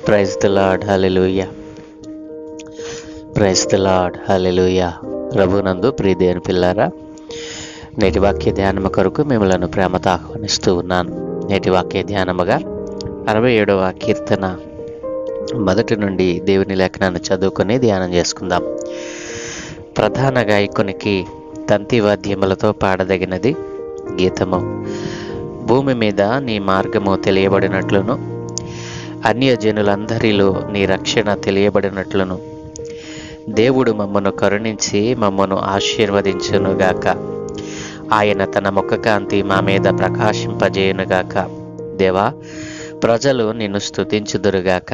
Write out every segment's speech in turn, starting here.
Praise the lord, hallelujah. Praise the lord, hallelujah. ప్రభునందు ప్రియ దేవుని పిల్లారా, నేటి వాక్య ధ్యానము కొరకు మిమ్మలను ప్రేమతో ఆహ్వానిస్తూ ఉన్నాను. నేటి వాక్య ధ్యానముగా 67వ కీర్తన మొదటి నుండి దేవుని లేఖనాన్ని చదువుకొని ధ్యానం చేసుకుందాం. ప్రధాన గాయకునికి తంతి వాద్యములతో పాడదగినది గీతము. భూమి మీద నీ మార్గము తెలియబడినట్లును, అన్యజనులందరిలో నీ రక్షణ తెలియబడినట్లును దేవుడు మమ్మను కరుణించి మమ్మను ఆశీర్వదించునుగాక. ఆయన తన ముఖకాంతి మా మీద ప్రకాశింపజేయునుగాక. దేవా, ప్రజలు నిన్ను స్తుతించుదురుగాక,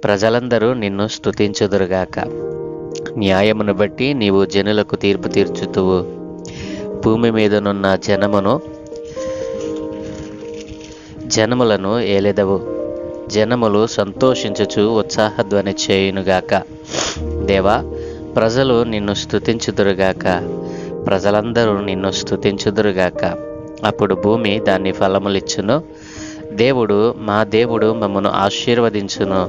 ప్రజలందరూ నిన్ను స్తుతించుదురుగాక. న్యాయమును బట్టి నీవు జనులకు తీర్పు తీర్చుతువు. భూమి మీదనున్న జనములను ఏలెదవు. జనములు సంతోషించుచు ఉత్సాహధ్వని చేయునుగాక. దేవా, ప్రజలు నిన్ను స్తుతించుదురుగాక, ప్రజలందరూ నిన్ను స్తుతించుదురుగాక. అప్పుడు భూమి దాని ఫలములిచ్చును. మా దేవుడు మమ్మను ఆశీర్వదించును.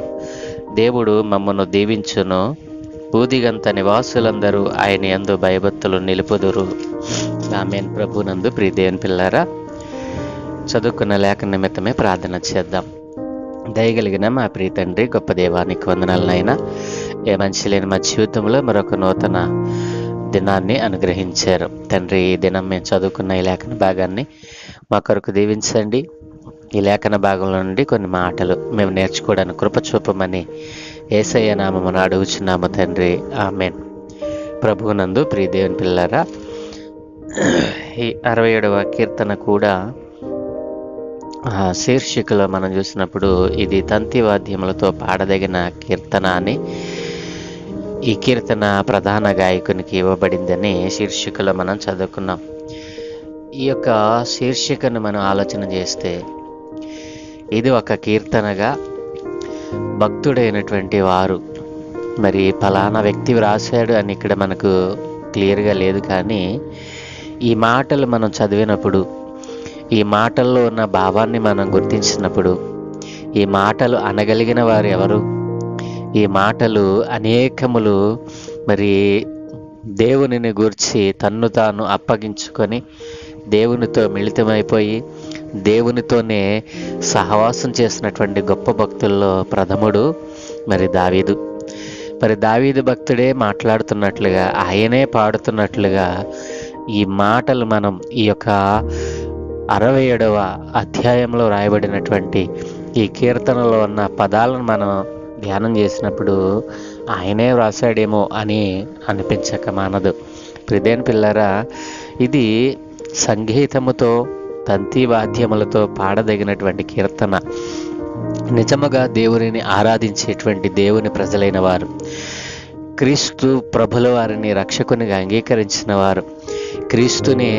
దేవుడు మమ్మను దీవించును. భూదిగంత నివాసులందరూ ఆయన యందు భయభక్తులు నిలుపుదురు. ఆమేన్. ప్రభునందు ప్రియ దేవుని పిల్లారా, చదువుకున్న లేఖ నిమిత్తమే ప్రార్థన చేద్దాం. దయగలిగిన మా ప్రియ తండ్రి, గొప్ప దేవానికి వందనాలనైనా. ఏ మంచి లేని మా జీవితంలో మరొక నూతన దినాన్ని అనుగ్రహించారు తండ్రి. ఈ దినం మేము చదువుకున్న ఈ లేఖన భాగాన్ని మా కొరకు దీవించండి. ఈ లేఖన భాగంలో నుండి కొన్ని మాటలు మేము నేర్చుకోవడానికి కృప చూపమని యేసయ్య నామమున అడుగుచున్నాము తండ్రి. ఆమేన్. ప్రభువునందు ప్రియ దేవుని పిల్లారా, ఈ 67వ కీర్తన కూడా శీర్షికలో మనం చూసినప్పుడు ఇది తంతి వాద్యములతో పాడదగిన కీర్తన అని, ఈ కీర్తన ప్రధాన గాయకునికి ఇవ్వబడిందని శీర్షికలో మనం చదువుకున్నాం. ఈ యొక్క శీర్షికను మనం ఆలోచన చేస్తే ఇది ఒక కీర్తనగా భక్తుడైనటువంటి వారు, మరి ఫలానా వ్యక్తి వ్రాసాడు అని ఇక్కడ మనకు క్లియర్గా లేదు, కానీ ఈ మాటలు మనం చదివినప్పుడు, ఈ మాటల్లో ఉన్న భావాన్ని మనం గుర్తించినప్పుడు, ఈ మాటలు అనగలిగిన వారు ఎవరు, ఈ మాటలు అనేకములు మరి దేవునిని గూర్చి తన్ను తాను అప్పగించుకొని దేవునితో మిళితమైపోయి దేవునితోనే సహవాసం చేసినటువంటి గొప్ప భక్తుల్లో ప్రథముడు మరి దావీదు. మరి దావీదు భక్తుడే మాట్లాడుతున్నట్లుగా, ఆయనే పాడుతున్నట్లుగా ఈ మాటలు మనం ఈ యొక్క 67వ అధ్యాయంలో రాయబడినటువంటి ఈ కీర్తనలో ఉన్న పదాలను మనం ధ్యానం చేసినప్పుడు ఆయనే వ్రాసాడేమో అని అనిపించక మానదు. ప్రియదేని పిల్లరా, ఇది సంగీతముతో తంతి వాద్యములతో పాడదగినటువంటి కీర్తన. నిజముగా దేవునిని ఆరాధించేటువంటి దేవుని ప్రజలైన వారు, క్రీస్తు ప్రభుల వారిని రక్షకునిగా అంగీకరించిన వారు, క్రీస్తునే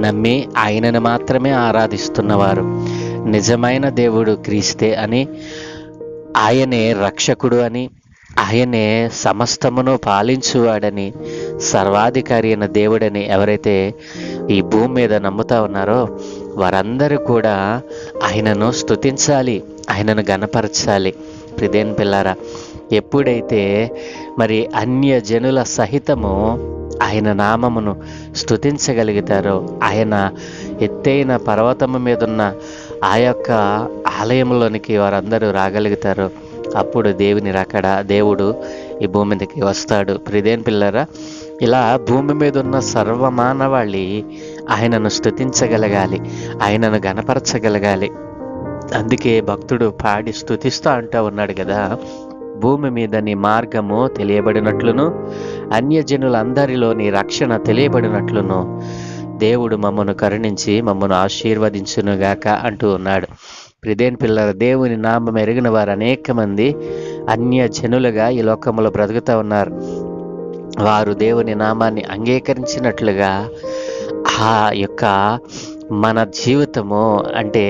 నమ్మి ఆయనను మాత్రమే ఆరాధిస్తున్నవారు, నిజమైన దేవుడు క్రీస్తే అని, ఆయనే రక్షకుడు అని, ఆయనే సమస్తమును పాలించువాడని, సర్వాధికారి అయిన దేవుడని ఎవరైతే ఈ భూమి మీద నమ్ముతా ఉన్నారో వారందరూ కూడా ఆయనను స్తుతించాలి, ఆయనను గణపరచాలి. ప్రియదేని పిల్లారా, ఎప్పుడైతే మరి అన్యజనుల సహితము ఆయన నామమును స్తుతించగలుగుతారో, ఆయన ఎత్తైన పర్వతము మీద ఉన్న ఆ యొక్క ఆలయంలోనికి వారందరూ రాగలుగుతారో, అప్పుడు దేవుని రాకడ, దేవుడు ఈ భూమి మీదకి వస్తాడు. ప్రియదేని పిల్లరా, ఇలా భూమి మీద ఉన్న సర్వమానవాళి ఆయనను స్తుతించగలగాలి, ఆయనను గణపరచగలగాలి. అందుకే భక్తుడు పాడి స్తుతిస్తూ అంటూ ఉన్నాడు కదా, భూమి మీద నీ మార్గము తెలియబడినట్లును, అన్యజనులందరిలో నీ రక్షణ తెలియబడినట్లును దేవుడు మమ్మను కరుణించి మమ్మను ఆశీర్వదించునుగాక అంటూ ఉన్నాడు. ప్రియదేని పిల్లల, దేవుని నామం ఎరిగిన వారు అనేక మంది అన్యజనులుగా ఈ లోకంలో బ్రతుకుతూ ఉన్నారు. వారు దేవుని నామాన్ని అంగీకరించినట్లుగా ఆ యొక్క మన జీవితము, అంటే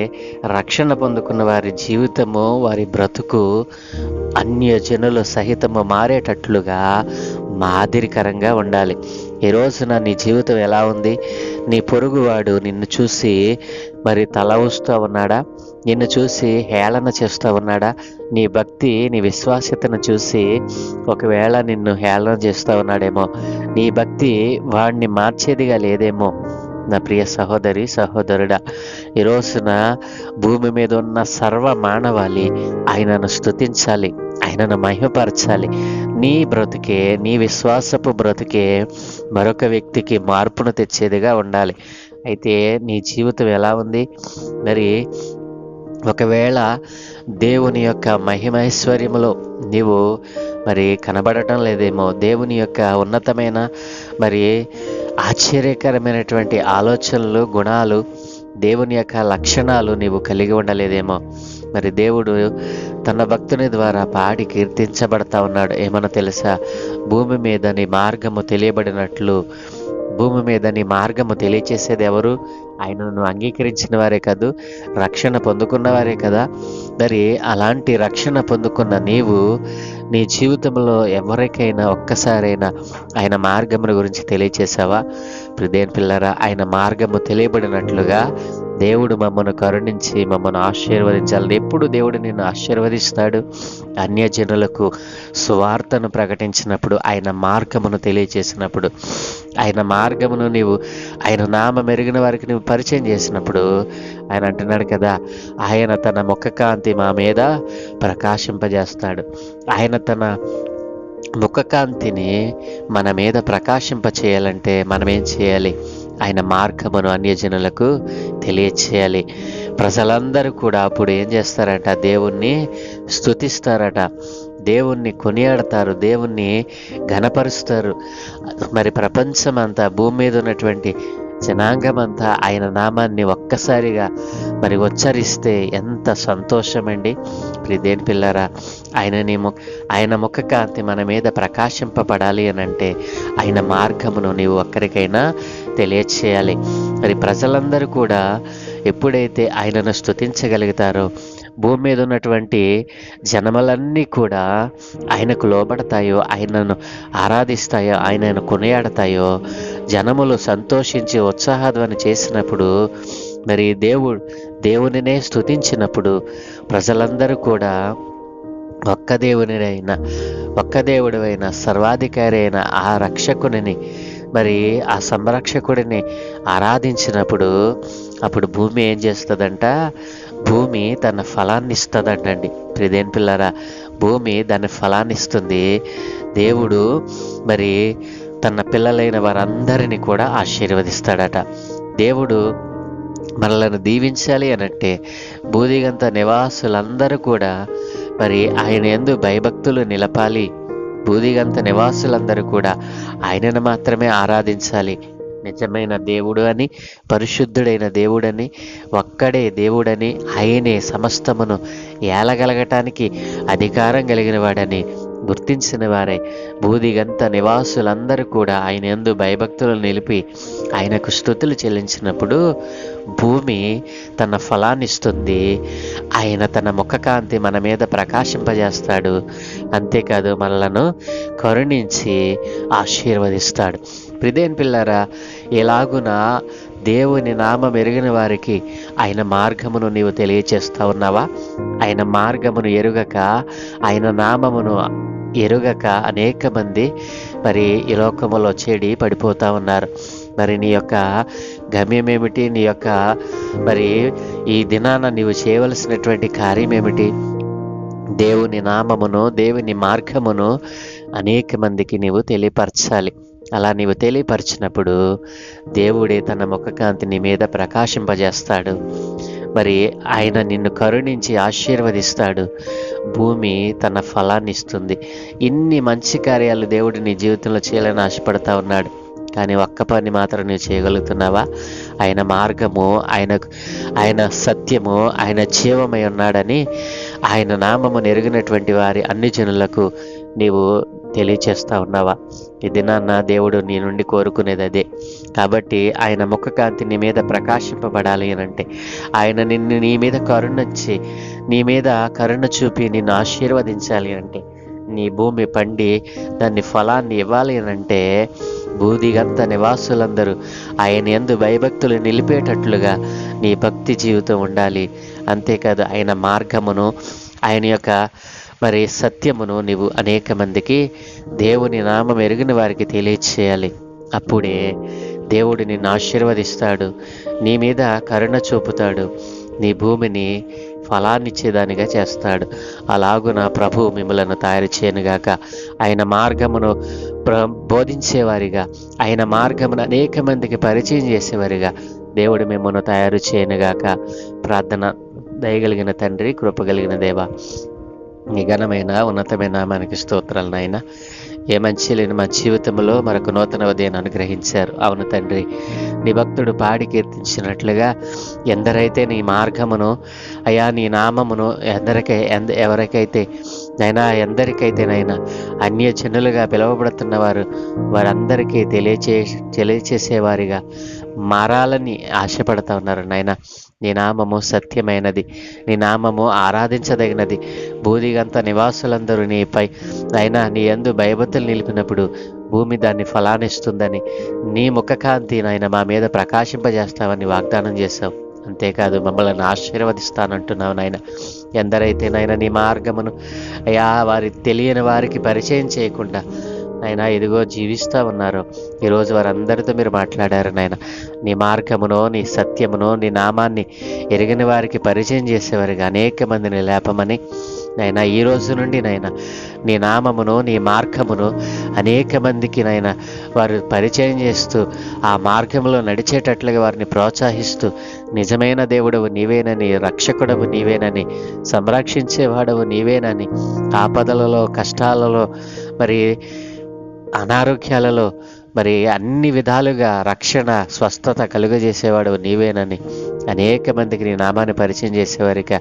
రక్షణ పొందుకున్న వారి జీవితము, వారి బ్రతుకు అన్యజనులు సహితము మారేటట్లుగా మాదిరికరంగా ఉండాలి. ఈ రోజున నీ జీవితం ఎలా ఉంది? నీ పొరుగువాడు నిన్ను చూసి మరి తల ఊస్తూ ఉన్నాడా? నిన్ను చూసి హేళన చేస్తూ ఉన్నాడా? నీ భక్తి, నీ విశ్వాస్యతను చూసి ఒకవేళ నిన్ను హేళన చేస్తూ ఉన్నాడేమో. నీ భక్తి వాడిని మార్చేదిగా లేదేమో. నా ప్రియ సహోదరి, సహోదరుడా, ఈ రోజున భూమి మీద ఉన్న సర్వ మానవాళి ఆయనను స్తుతించాలి, ఆయనను మహిమపరచాలి. నీ బ్రతుకే, నీ విశ్వాసపు బ్రతుకే మరొక వ్యక్తికి మార్పును తెచ్చేదిగా ఉండాలి. అయితే నీ జీవితం ఎలా ఉంది? మరి ఒకవేళ దేవుని యొక్క మహిమైశ్వర్యములో నీవు మరి కనబడటం లేదేమో, దేవుని యొక్క ఉన్నతమైన మరి ఆశ్చర్యకరమైనటువంటి ఆలోచనలు, గుణాలు, దేవుని యొక్క లక్షణాలు నీవు కలిగి ఉండలేదేమో. మరి దేవుడు తన భక్తుని ద్వారా పాడి కీర్తించబడతా ఉన్నాడు. ఏమన్నా తెలుసా? భూమి మీద నీ మార్గము తెలియబడినట్లు, భూమి మీద నీ మార్గము తెలియచేసేది ఎవరు? ఆయనను అంగీకరించిన వారే కాదు, రక్షణ పొందుకున్న వారే కదా. మరి అలాంటి రక్షణ పొందుకున్న నీవు నీ జీవితంలో ఎవరికైనా ఒక్కసారైనా ఆయన మార్గముల గురించి తెలియచేసావా? ప్రియదేని పిల్లరా, ఆయన మార్గము తెలియబడినట్లుగా దేవుడు మమ్మను కరుణించి మమ్మను ఆశీర్వదించాలని. ఎప్పుడు దేవుడు నిన్ను ఆశీర్వదిస్తాడు? అన్యజనులకు సువార్తను ప్రకటించినప్పుడు, ఆయన మార్గమును తెలియచేసినప్పుడు, ఆయన మార్గమును నీవు, ఆయన నామ మెరిగిన వారికి నువ్వు పరిచయం చేసినప్పుడు ఆయన అంటున్నాడు కదా, ఆయన తన ముఖ కాంతి మా మీద ప్రకాశింపజేస్తాడు. ఆయన తన ముఖకాంతిని మన మీద ప్రకాశింప చేయాలంటే మనం ఏం చేయాలి? ఆయన మార్గమును అన్యజనులకు తెలియచేయాలి. ప్రజలందరూ కూడా అప్పుడు ఏం చేస్తారట? దేవుణ్ణి స్తుతిస్తారట, దేవుణ్ణి కొనియాడతారు, దేవుణ్ణి ఘనపరుస్తారు. మరి ప్రపంచమంతా, భూమి మీద ఉన్నటువంటి జనాంగమంతా ఆయన నామాన్ని ఒక్కసారిగా మరి ఉచ్చరిస్తే ఎంత సంతోషమండి. ప్రియదేని పిల్లరా, ఆయన ముఖ కాంతి మన మీద ప్రకాశింపబడాలి అని అంటే ఆయన మార్గమును నీవు ఒక్కరికైనా తెలియచేయాలి. మరి ప్రజలందరూ కూడా ఎప్పుడైతే ఆయనను స్తుతించగలుగుతారో, భూమి మీద ఉన్నటువంటి జనములన్నీ కూడా ఆయనకు లోబడతాయో, ఆయనను ఆరాధిస్తాయో, ఆయనను కొనియాడతాయో, జనములు సంతోషించి ఉత్సాహధ్వని చేసినప్పుడు, మరి దేవునినే స్తుతించినప్పుడు ప్రజలందరూ కూడా ఒక్క దేవుడు అయిన సర్వాధికారి అయిన ఆ రక్షకుని, మరి ఆ సంరక్షకుడిని ఆరాధించినప్పుడు అప్పుడు భూమి ఏం చేస్తుందంట? భూమి తన ఫలాన్ని ఇస్తుందంటండి. ప్రియదేని పిల్లరా, భూమి దాని ఫలాన్ని ఇస్తుంది. దేవుడు మరి తన పిల్లలైన వారందరినీ కూడా ఆశీర్వదిస్తాడట. దేవుడు మనలను దీవించాలి అనంటే భూదిగంత నివాసులందరూ కూడా మరి ఆయన యందు భయభక్తులు నిలపాలి. భూదిగంత నివాసులందరూ కూడా ఆయనను మాత్రమే ఆరాధించాలి. నిజమైన దేవుడు అని, పరిశుద్ధుడైన దేవుడని, ఒక్కడే దేవుడని, ఆయనే సమస్తమును ఏలగలగటానికి అధికారం కలిగిన వాడని గుర్తించిన వారే భూదిగంత నివాసులందరూ కూడా ఆయన యందు భయభక్తులు నిలిపి ఆయనకు స్తుతులు చెల్లించినప్పుడు భూమి తన ఫలాన్ని ఇస్తుంది. ఆయన తన ముఖకాంతి మన మీద ప్రకాశింపజేస్తాడు. అంతేకాదు, మనలను కరుణించి ఆశీర్వదిస్తాడు. ప్రియదేని పిల్లరా, ఎలాగున దేవుని నామం ఎరిగిన వారికి ఆయన మార్గమును నీవు తెలియచేస్తా ఉన్నావా? ఆయన మార్గమును ఎరుగక, ఆయన నామమును ఎరుగక అనేక మంది మరి ఈ లోకములో చెడి పడిపోతూ ఉన్నారు. మరి నీ యొక్క గమ్యం ఏమిటి? నీ యొక్క మరి ఈ దినాన నీవు చేయవలసినటువంటి కార్యం ఏమిటి? దేవుని నామమును, దేవుని మార్గమును అనేక మందికి నీవు తెలియపరచాలి. అలా నీవు తెలియపరిచినప్పుడు దేవుడే తన ముఖకాంతి నీ మీద ప్రకాశింపజేస్తాడు. మరి ఆయన నిన్ను కరుణించి ఆశీర్వదిస్తాడు. భూమి తన ఫలాన్ని ఇస్తుంది. ఇన్ని మంచి కార్యాలు దేవుడు నీ జీవితంలో చేయాలని ఆశపడతా ఉన్నాడు. కానీ ఒక్క పని మాత్రం నువ్వు చేయగలుగుతున్నావా? ఆయన మార్గము, ఆయన సత్యము, ఆయన జీవమై ఉన్నాడని ఆయన నామము ఎరిగినటువంటి వారి అన్ని జనులకు నీవు తెలియచేస్తా ఉన్నావా? ఈ దినాన్న దేవుడు నీ నుండి కోరుకునేది అదే. కాబట్టి ఆయన ముఖకాంతి నీ మీద ప్రకాశింపబడాలి అని అంటే, ఆయన నీ మీద కరుణ చూపి నిన్ను ఆశీర్వదించాలి అంటే నీ భూమి పండి దాన్ని ఫలాన్ని ఇవ్వాలి అంటే భూదిగంత నివాసులందరూ ఆయన యందు భయభక్తులు నిలిపేటట్లుగా నీ భక్తి జీవితం ఉండాలి. అంతేకాదు ఆయన మార్గమును, ఆయన యొక్క మరి సత్యమును నీవు అనేక మందికి దేవుని నామం ఎరిగిన వారికి తెలియచేయాలి. అప్పుడే దేవుడు నిన్ను ఆశీర్వదిస్తాడు, నీ మీద కరుణ చూపుతాడు, నీ భూమిని ఫలాన్నిచ్చేదానిగా చేస్తాడు. అలాగున ప్రభు మిమ్మలను తయారు చేయనుగాక. ఆయన మార్గమును బోధించేవారిగా, ఆయన మార్గమును అనేక మందికి పరిచయం చేసేవారిగా దేవుడు మిమ్మల్ని తయారు చేయనుగాక. ప్రార్థన. దయగలిగిన తండ్రి, కృపగలిగిన దేవ, నీ ఘనమైన ఉన్నతమైన నామానికి స్తోత్రాలు నాయన. ఏ మంచి లేని మా జీవితంలో మరొక నూతన ఉదయాన్ని అనుగ్రహించారు. అవును తండ్రి, నీ భక్తుడు పాడి కీర్తించినట్లుగా ఎందరైతే నీ మార్గమును అయా నీ నామమును ఎవరికైతే నైనా అన్యజనులుగా పిలువబడుతున్న వారందరికీ తెలియచేసేవారిగా మారాలని ఆశపడతా ఉన్నారు నాయన. నీ నామము సత్యమైనది, నీ నామము ఆరాధించదగినది. భూదిగంత నివాసులందరూ నీపై అయినా నీ యందు భయభక్తులు నిలిపినప్పుడు భూమి దాన్ని ఫలానిస్తుందని, నీ ముఖకాంతి నాయన మా మీద ప్రకాశింపజేస్తావని వాగ్దానం చేశావు. అంతేకాదు మమ్మల్ని ఆశీర్వదిస్తానంటున్నావు నాయన. ఎందరైతే నాయన నీ మార్గమును అయా వారి తెలియని వారికి పరిచయం చేయకుండా నాయన ఇదిగో జీవిస్తూ ఉన్నారు, ఈరోజు వారందరితో మీరు మాట్లాడారు నాయన. నీ మార్గమునో, నీ సత్యమునో, నీ నామాన్ని ఎరిగిన వారికి పరిచయం చేసేవారిగా అనేక మందిని లేపమని నాయన ఈ రోజు నుండి నాయన నీ నామమును, నీ మార్గమును అనేక మందికి నాయన వారు పరిచయం చేస్తూ ఆ మార్గంలో నడిచేటట్లుగా వారిని ప్రోత్సహిస్తూ నిజమైన దేవుడవు నీవేనని, రక్షకుడవు నీవేనని, సంరక్షించేవాడవు నీవేనని, ఆపదలలో, కష్టాలలో, మరి అనారోగ్యాలలో, మరి అన్ని విధాలుగా రక్షణ, స్వస్థత కలుగజేసేవాడు నీవేనని అనేక మందికి నీ నామాన్ని పరిచయం చేసేవారిగా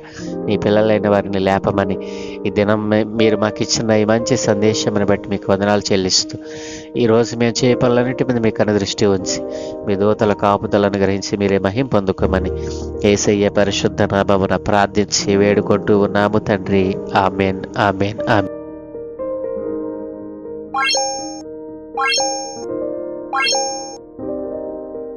నీ పిల్లలైన వారిని లేపమని ఈ దినం మీరు మాకు ఇచ్చిన ఈ మంచి సందేశంని బట్టి మీకు వందనాలు చెల్లిస్తూ ఈరోజు మేము చేయ పనులన్నిటి మీద మీకు అనుదృష్టి ఉంచి మీ దూతల కాపుదలను గ్రహించి మీరే మహిం పొందుకోమని యేసయ్య పరిశుద్ధ నామమున ప్రార్థించి వేడుకుంటూ ఉన్నాము తండ్రి. Amen, amen, amen.